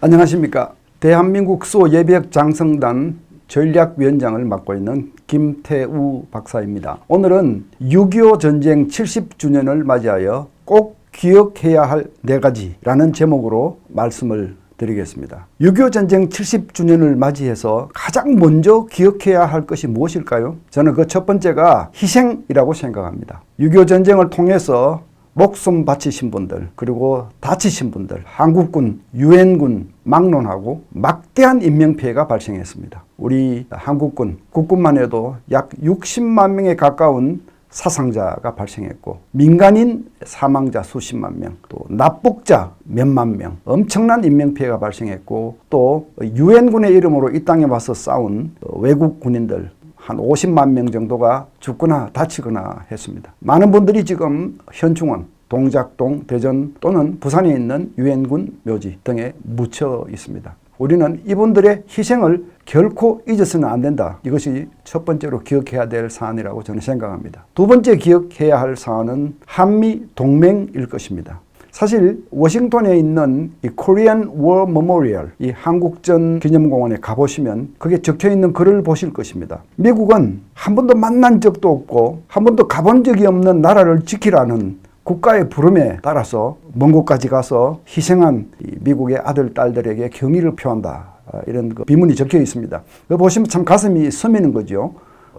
안녕하십니까. 대한민국 수호 예비역 장성단 전략위원장을 맡고 있는 김태우 박사입니다. 오늘은 6.25 전쟁 70주년을 맞이하여 꼭 기억해야 할 4가지라는 제목으로 말씀을 드리겠습니다. 6.25 전쟁 70주년을 맞이해서 가장 먼저 기억해야 할 것이 무엇일까요? 저는 그 첫 번째가 희생이라고 생각합니다. 6.25 전쟁을 통해서 목숨 바치신 분들, 그리고 다치신 분들, 한국군, 유엔군 막론하고 막대한 인명피해가 발생했습니다. 우리 한국군, 국군만 해도 약 60만 명에 가까운 사상자가 발생했고, 민간인 사망자 수십만 명, 또 납북자 몇만 명, 엄청난 인명피해가 발생했고, 또 유엔군의 이름으로 이 땅에 와서 싸운 외국 군인들 한 50만 명 정도가 죽거나 다치거나 했습니다. 많은 분들이 지금 현충원, 동작동, 대전 또는 부산에 있는 유엔군 묘지 등에 묻혀 있습니다. 우리는 이분들의 희생을 결코 잊어서는 안 된다. 이것이 첫 번째로 기억해야 될 사안이라고 저는 생각합니다. 두 번째 기억해야 할 사안은 한미 동맹일 것입니다. 사실 워싱턴에 있는 이 Korean War Memorial, 이 한국전 기념공원에 가보시면 거기에 적혀있는 글을 보실 것입니다. 미국은 한 번도 만난 적도 없고 한 번도 가본 적이 없는 나라를 지키라는 국가의 부름에 따라서 먼 곳까지 가서 희생한 이 미국의 아들, 딸들에게 경의를 표한다. 이런 그 비문이 적혀 있습니다. 그거 보시면 참 가슴이 서미는 거죠.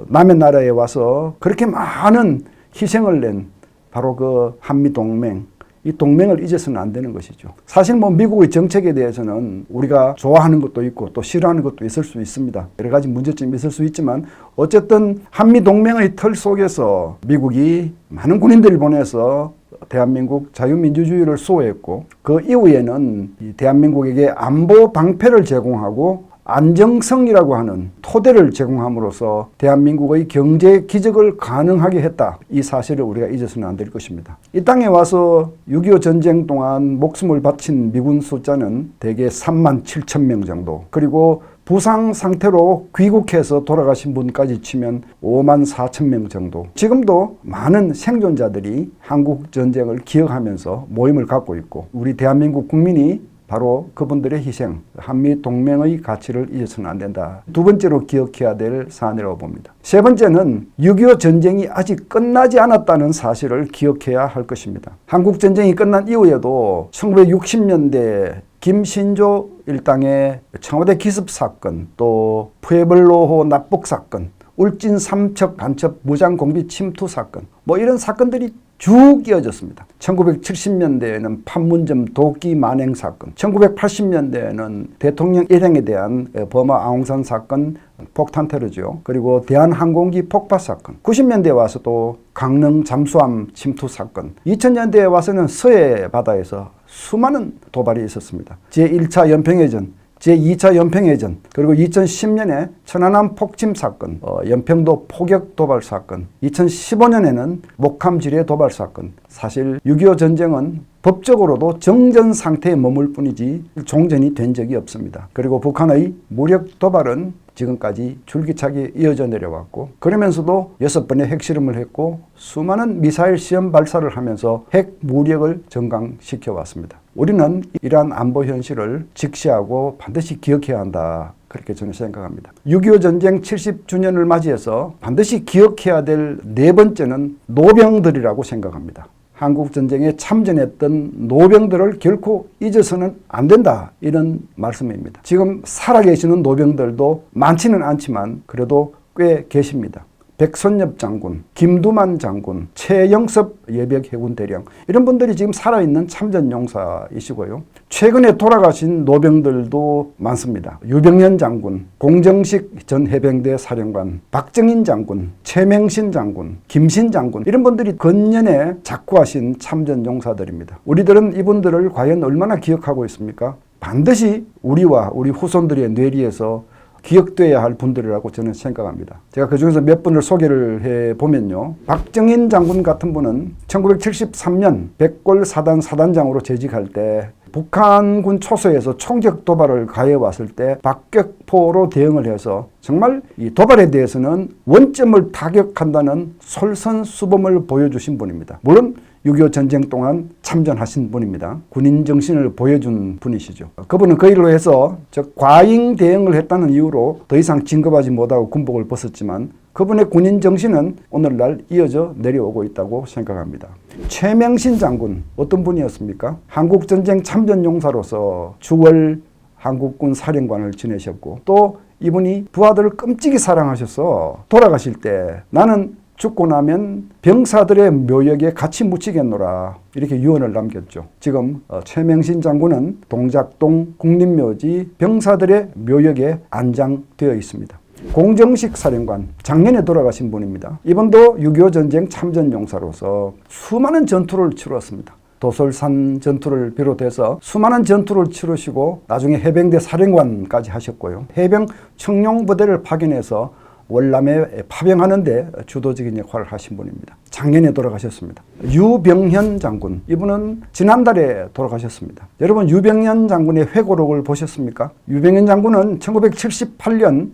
남의 나라에 와서 그렇게 많은 희생을 낸 바로 그 한미동맹, 이 동맹을 잊어서는 안 되는 것이죠. 사실 미국의 정책에 대해서는 우리가 좋아하는 것도 있고 또 싫어하는 것도 있을 수 있습니다. 여러 가지 문제점이 있을 수 있지만 어쨌든 한미동맹의 틀 속에서 미국이 많은 군인들을 보내서 대한민국 자유민주주의를 수호했고, 그 이후에는 이 대한민국에게 안보 방패를 제공하고 안정성이라고 하는 토대를 제공함으로써 대한민국의 경제 기적을 가능하게 했다. 이 사실을 우리가 잊어서는 안 될 것입니다. 이 땅에 와서 6.25 전쟁 동안 목숨을 바친 미군 숫자는 대개 3만 7천 명 정도, 그리고 부상 상태로 귀국해서 돌아가신 분까지 치면 5만 4천 명 정도. 지금도 많은 생존자들이 한국 전쟁을 기억하면서 모임을 갖고 있고, 우리 대한민국 국민이 바로 그분들의 희생, 한미동맹의 가치를 잊어서는 안 된다. 두 번째로 기억해야 될 사안이라고 봅니다. 세 번째는 6.25 전쟁이 아직 끝나지 않았다는 사실을 기억해야 할 것입니다. 한국전쟁이 끝난 이후에도 1960년대 김신조 일당의 청와대 기습 사건, 또 푸에블로호 납북 사건, 울진 삼척 간첩 무장공비 침투 사건, 이런 사건들이 쭉 이어졌습니다. 1970년대에는 판문점 도끼 만행 사건, 1980년대에는 대통령 일행에 대한 버마 아웅산 사건, 폭탄 테러죠. 그리고 대한항공기 폭파 사건, 90년대에 와서 또 강릉 잠수함 침투 사건, 2000년대에 와서는 서해 바다에서 수많은 도발이 있었습니다. 제1차 연평해전, 제2차 연평해전, 그리고 2010년에 천안함 폭침 사건, 연평도 포격 도발 사건, 2015년에는 목함 지뢰 도발 사건. 사실 6.25 전쟁은 법적으로도 정전 상태에 머물 뿐이지 종전이 된 적이 없습니다. 그리고 북한의 무력 도발은 지금까지 줄기차게 이어져 내려왔고, 그러면서도 6번의 핵실험을 했고 수많은 미사일 시험 발사를 하면서 핵 무력을 증강시켜 왔습니다. 우리는 이러한 안보 현실을 직시하고 반드시 기억해야 한다. 그렇게 저는 생각합니다. 6.25 전쟁 70주년을 맞이해서 반드시 기억해야 될 네 번째는 노병들이라고 생각합니다. 한국전쟁에 참전했던 노병들을 결코 잊어서는 안 된다. 이런 말씀입니다. 지금 살아계시는 노병들도 많지는 않지만 그래도 꽤 계십니다. 백선엽 장군, 김두만 장군, 최영섭 예비역 해군 대령, 이런 분들이 지금 살아있는 참전용사이시고요. 최근에 돌아가신 노병들도 많습니다. 유병현 장군, 공정식 전 해병대 사령관, 박정인 장군, 최명신 장군, 김신 장군, 이런 분들이 건년에 작고하신 참전용사들입니다. 우리들은 이분들을 과연 얼마나 기억하고 있습니까? 반드시 우리와 우리 후손들의 뇌리에서 기억돼야 할 분들이라고 저는 생각합니다. 제가 그중에서 몇 분을 소개를 해보면요. 박정인 장군 같은 분은 1973년 백골 사단 사단장으로 재직할 때 북한군 초소에서 총격 도발을 가해왔을 때 박격포로 대응을 해서 정말 이 도발에 대해서는 원점을 타격한다는 솔선수범을 보여주신 분입니다. 물론 6.25 전쟁 동안 참전하신 분입니다. 군인 정신을 보여준 분이시죠. 그분은 그 일로 해서 과잉 대응을 했다는 이유로 더 이상 진급하지 못하고 군복을 벗었지만 그분의 군인 정신은 오늘날 이어져 내려오고 있다고 생각합니다. 최명신 장군 어떤 분이었습니까? 한국전쟁 참전용사로서 주월 한국군 사령관을 지내셨고 또 이분이 부하들을 끔찍이 사랑하셔서 돌아가실 때 나는 죽고 나면 병사들의 묘역에 같이 묻히겠노라 이렇게 유언을 남겼죠. 지금 최명신 장군은 동작동 국립묘지 병사들의 묘역에 안장되어 있습니다. 공정식 사령관, 작년에 돌아가신 분입니다. 이분도 6.25 전쟁 참전용사로서 수많은 전투를 치루었습니다. 도솔산 전투를 비롯해서 수많은 전투를 치르시고 나중에 해병대 사령관까지 하셨고요. 해병 청룡부대를 파견해서 월남에 파병하는 데 주도적인 역할을 하신 분입니다. 작년에 돌아가셨습니다. 유병현 장군, 이분은 지난달에 돌아가셨습니다. 여러분 유병현 장군의 회고록을 보셨습니까? 유병현 장군은 1978년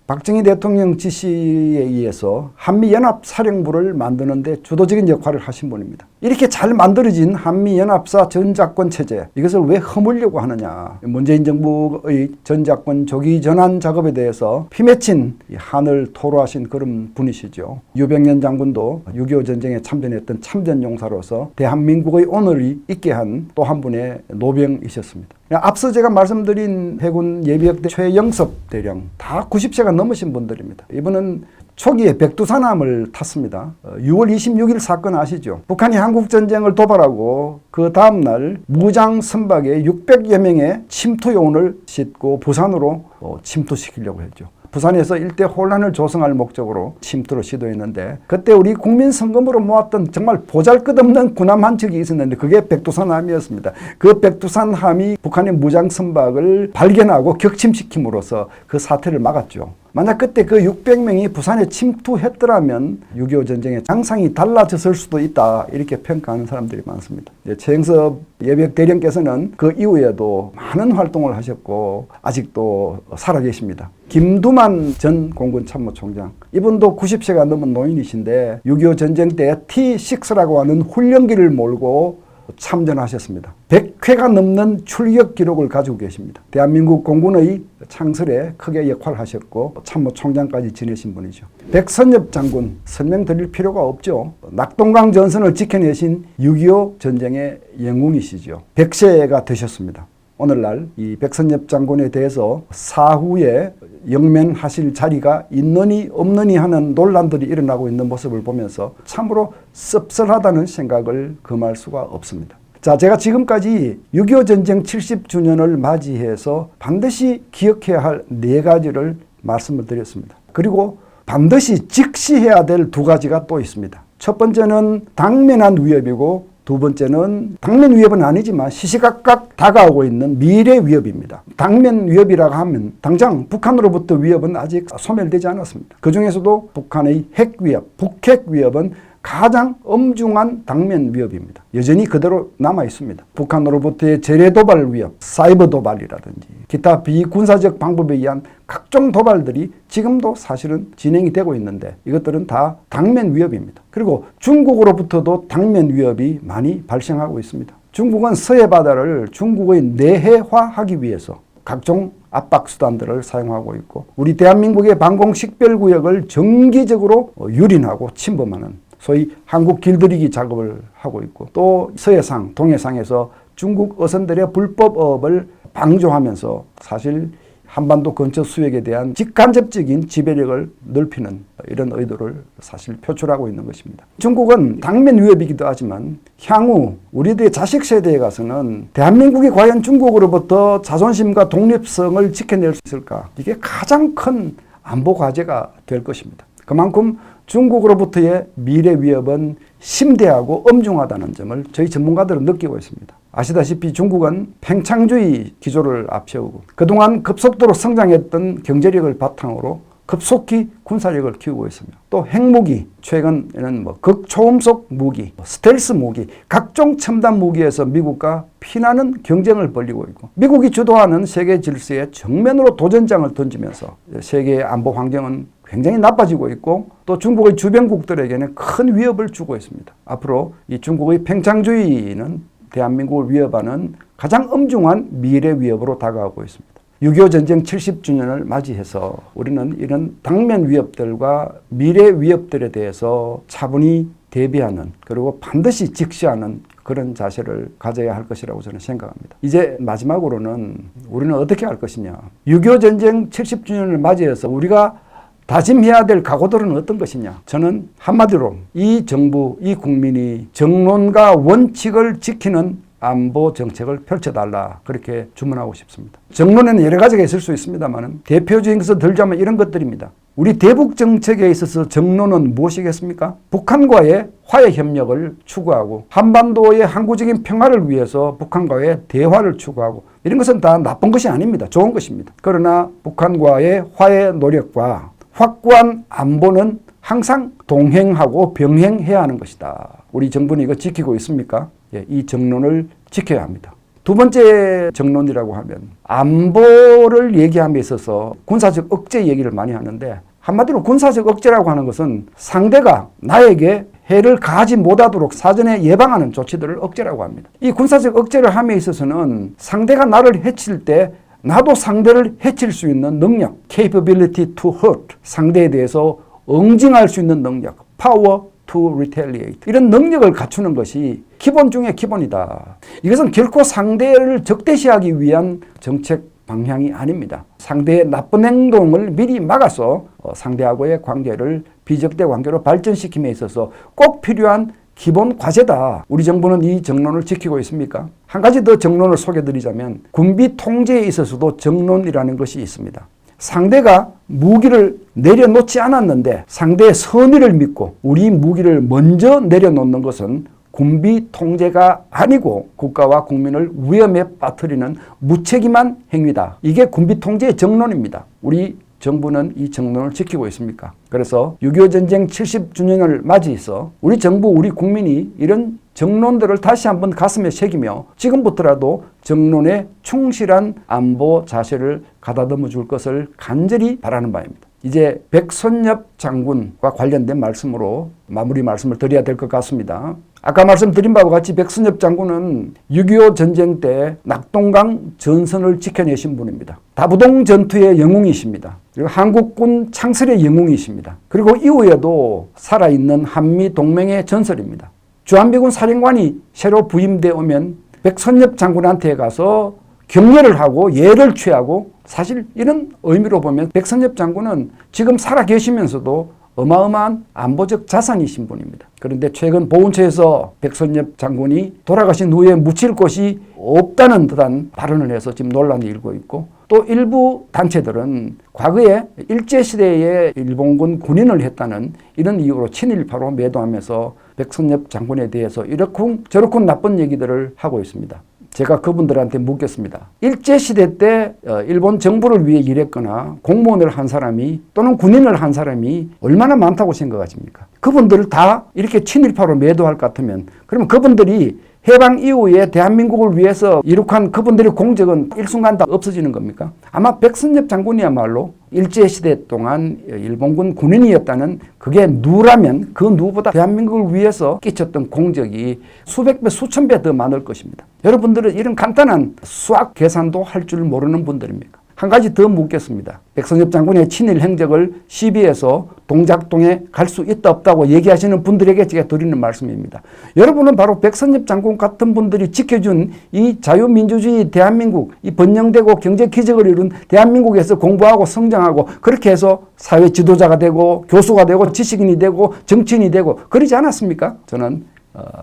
박정희 대통령 지시에 의해서 한미연합사령부를 만드는 데 주도적인 역할을 하신 분입니다. 이렇게 잘 만들어진 한미연합사 전작권 체제, 이것을 왜 허물려고 하느냐. 문재인 정부의 전작권 조기 전환 작업에 대해서 피맺힌 한을 토로하신 그런 분이시죠. 유병현 장군도 6.25 전쟁에 참전했던 참전용사로서 대한민국의 오늘이 있게 한 또 한 분의 노병이셨습니다. 앞서 제가 말씀드린 해군 예비역대 최영섭 대령, 다 90세가 넘으신 분들입니다. 이분은 초기에 백두산함을 탔습니다. 6월 26일 사건 아시죠? 북한이 한국전쟁을 도발하고 그 다음날 무장 선박에 600여 명의 침투 요원을 싣고 부산으로 침투시키려고 했죠. 부산에서 일대 혼란을 조성할 목적으로 침투를 시도했는데 그때 우리 국민 성금으로 모았던 정말 보잘것없는 군함 한 척이 있었는데 그게 백두산함이었습니다. 그 백두산함이 북한의 무장 선박을 발견하고 격침시킴으로써 그 사태를 막았죠. 만약 그때 그 600명이 부산에 침투했더라면 6.25 전쟁의 장상이 달라졌을 수도 있다 이렇게 평가하는 사람들이 많습니다. 최영섭 예비역 대령께서는 그 이후에도 많은 활동을 하셨고 아직도 살아계십니다. 김두만 전 공군 참모총장, 이분도 90세가 넘은 노인이신데 6.25 전쟁 때 T6라고 하는 훈련기를 몰고 참전하셨습니다. 100회가 넘는 출격 기록을 가지고 계십니다. 대한민국 공군의 창설에 크게 역할을 하셨고 참모총장까지 지내신 분이죠. 백선엽 장군 설명드릴 필요가 없죠. 낙동강 전선을 지켜내신 6.25 전쟁의 영웅이시죠. 100세가 되셨습니다. 오늘날 이 백선엽 장군에 대해서 사후에 영면하실 자리가 있느니 없느니 하는 논란들이 일어나고 있는 모습을 보면서 참으로 씁쓸하다는 생각을 금할 수가 없습니다. 자, 제가 지금까지 6.25 전쟁 70주년을 맞이해서 반드시 기억해야 할 4가지를 말씀을 드렸습니다. 그리고 반드시 직시해야 될 2가지가 또 있습니다. 첫 번째는 당면한 위협이고 두 번째는 당면 위협은 아니지만 시시각각 다가오고 있는 미래 위협입니다. 당면 위협이라고 하면 당장 북한으로부터 위협은 아직 소멸되지 않았습니다. 그 중에서도 북한의 핵 위협, 북핵 위협은 가장 엄중한 당면 위협입니다. 여전히 그대로 남아 있습니다. 북한으로부터의 재래 도발 위협, 사이버 도발이라든지 기타 비군사적 방법에 의한 각종 도발들이 지금도 사실은 진행이 되고 있는데 이것들은 다 당면 위협입니다. 그리고 중국으로부터도 당면 위협이 많이 발생하고 있습니다. 중국은 서해 바다를 중국의 내해화하기 위해서 각종 압박 수단들을 사용하고 있고 우리 대한민국의 방공 식별구역을 정기적으로 유린하고 침범하는 소위 한국 길들이기 작업을 하고 있고 또 서해상, 동해상에서 중국 어선들의 불법업을 방조하면서 사실 한반도 근처 수역에 대한 직간접적인 지배력을 넓히는 이런 의도를 사실 표출하고 있는 것입니다. 중국은 당면 위협이기도 하지만 향후 우리들의 자식 세대에 가서는 대한민국이 과연 중국으로부터 자존심과 독립성을 지켜낼 수 있을까? 이게 가장 큰 안보 과제가 될 것입니다. 그만큼 중국으로부터의 미래 위협은 심대하고 엄중하다는 점을 저희 전문가들은 느끼고 있습니다. 아시다시피 중국은 팽창주의 기조를 앞세우고 그동안 급속도로 성장했던 경제력을 바탕으로 급속히 군사력을 키우고 있습니다. 또 핵무기, 최근에는 극초음속 무기, 스텔스 무기, 각종 첨단 무기에서 미국과 피나는 경쟁을 벌이고 있고 미국이 주도하는 세계 질서에 정면으로 도전장을 던지면서 세계의 안보 환경은 굉장히 나빠지고 있고 또 중국의 주변국들에게는 큰 위협을 주고 있습니다. 앞으로 이 중국의 팽창주의는 대한민국을 위협하는 가장 엄중한 미래 위협으로 다가오고 있습니다. 6.25 전쟁 70주년을 맞이해서 우리는 이런 당면 위협들과 미래 위협들에 대해서 차분히 대비하는 그리고 반드시 직시하는 그런 자세를 가져야 할 것이라고 저는 생각합니다. 이제 마지막으로는 우리는 어떻게 할 것이냐. 6.25 전쟁 70주년을 맞이해서 우리가 다짐해야 될 각오들은 어떤 것이냐. 저는 한마디로 이 정부, 이 국민이 정론과 원칙을 지키는 안보 정책을 펼쳐달라 그렇게 주문하고 싶습니다. 정론에는 여러 가지가 있을 수 있습니다만 대표적인 것을 들자면 이런 것들입니다. 우리 대북 정책에 있어서 정론은 무엇이겠습니까? 북한과의 화해 협력을 추구하고 한반도의 항구적인 평화를 위해서 북한과의 대화를 추구하고 이런 것은 다 나쁜 것이 아닙니다. 좋은 것입니다. 그러나 북한과의 화해 노력과 확고한 안보는 항상 동행하고 병행해야 하는 것이다. 우리 정부는 이거 지키고 있습니까? 예, 이 정론을 지켜야 합니다. 두 번째 정론이라고 하면 안보를 얘기함에 있어서 군사적 억제 얘기를 많이 하는데 한마디로 군사적 억제라고 하는 것은 상대가 나에게 해를 가하지 못하도록 사전에 예방하는 조치들을 억제라고 합니다. 이 군사적 억제를 함에 있어서는 상대가 나를 해칠 때 나도 상대를 해칠 수 있는 능력, capability to hurt, 상대에 대해서 응징할 수 있는 능력, power to retaliate. 이런 능력을 갖추는 것이 기본 중에 기본이다. 이것은 결코 상대를 적대시하기 위한 정책 방향이 아닙니다. 상대의 나쁜 행동을 미리 막아서 상대하고의 관계를 비적대 관계로 발전시킴에 있어서 꼭 필요한 기본 과제다. 우리 정부는 이 정론을 지키고 있습니까? 한 가지 더 정론을 소개드리자면 군비 통제에 있어서도 정론이라는 것이 있습니다. 상대가 무기를 내려놓지 않았는데 상대의 선의를 믿고 우리 무기를 먼저 내려놓는 것은 군비 통제가 아니고 국가와 국민을 위험에 빠뜨리는 무책임한 행위다. 이게 군비 통제의 정론입니다. 우리 정부는 이 정론을 지키고 있습니까? 그래서 6.25 전쟁 70주년을 맞이해서 우리 정부, 우리 국민이 이런 정론들을 다시 한번 가슴에 새기며 지금부터라도 정론에 충실한 안보 자세를 가다듬어 줄 것을 간절히 바라는 바입니다. 이제 백선엽 장군과 관련된 말씀으로 마무리 말씀을 드려야 될 것 같습니다. 아까 말씀드린 바와 같이 백선엽 장군은 6.25 전쟁 때 낙동강 전선을 지켜내신 분입니다. 다부동 전투의 영웅이십니다. 그리고 한국군 창설의 영웅이십니다. 그리고 이후에도 살아있는 한미동맹의 전설입니다. 주한미군 사령관이 새로 부임되어 오면 백선엽 장군한테 가서 격려를 하고 예를 취하고 사실 이런 의미로 보면 백선엽 장군은 지금 살아계시면서도 어마어마한 안보적 자산이신 분입니다. 그런데 최근 보훈처에서 백선엽 장군이 돌아가신 후에 묻힐 곳이 없다는 듯한 발언을 해서 지금 논란이 일고 있고 또 일부 단체들은 과거에 일제시대에 일본군 군인을 했다는 이런 이유로 친일파로 매도하면서 백선엽 장군에 대해서 이렇쿵 저렇쿵 나쁜 얘기들을 하고 있습니다. 제가 그분들한테 묻겠습니다. 일제시대 때 일본 정부를 위해 일했거나 공무원을 한 사람이 또는 군인을 한 사람이 얼마나 많다고 생각하십니까? 그분들을 다 이렇게 친일파로 매도할 것 같으면 그러면 그분들이 해방 이후에 대한민국을 위해서 이룩한 그분들의 공적은 일순간 다 없어지는 겁니까? 아마 백선엽 장군이야말로 일제시대 동안 일본군 군인이었다는 그게 누라면 그 누구보다 대한민국을 위해서 끼쳤던 공적이 수백 배, 수천 배 더 많을 것입니다. 여러분들은 이런 간단한 수학 계산도 할 줄 모르는 분들입니까? 한 가지 더 묻겠습니다. 백선엽 장군의 친일 행적을 시비해서 동작동에 갈 수 있다 없다고 얘기하시는 분들에게 제가 드리는 말씀입니다. 여러분은 바로 백선엽 장군 같은 분들이 지켜준 이 자유민주주의 대한민국, 이 번영되고 경제 기적을 이룬 대한민국에서 공부하고 성장하고 그렇게 해서 사회 지도자가 되고 교수가 되고 지식인이 되고 정치인이 되고 그러지 않았습니까? 저는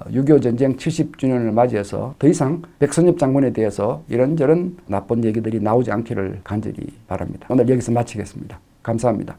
6.25 전쟁 70주년을 맞이해서 더 이상 백선엽 장군에 대해서 이런저런 나쁜 얘기들이 나오지 않기를 간절히 바랍니다. 오늘 여기서 마치겠습니다. 감사합니다.